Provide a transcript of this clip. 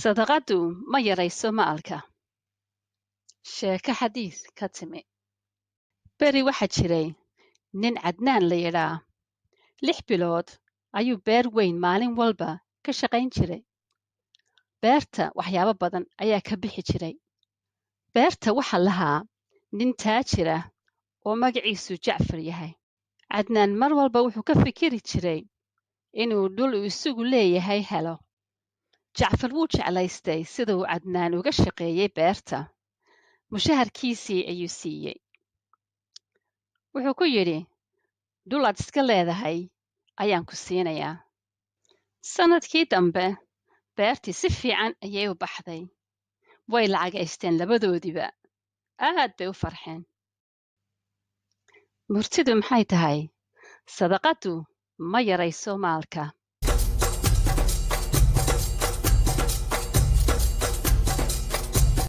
Sadaqadu ma yarayso maalka. Sheeko xadiis ka timi. Beri waxaa jiray nin Cadnaan la yidhaa. 6 bilood ayuu beer weyn maalin walba ka shaqayn jiray. Beerta waxyaabo badan ayaa ka bixi jiray. Beerta waxaa lahaa nin taajir ah oo magaciisu Jacfar yahay. Cadnaan mar walba wuxuu ka fikiri jiray inuu dhul uu isagu leeyahay helo. Jacfar wuu jeclaystay sida uu Cadnaan uga shaqeeyay beerta. Mushaharkiisii ayuu siiyey. Wuxuu ku yidhi, dhul aad iska leedahay ayaan ku siinayaa. Sanadkii dambe beertii si fiican ayay u baxday. Way lacagaysteen labadoodiba. Aad bay u farxeen. Murtidu maxay tahay? Sadaqadu ma yarayso maalka.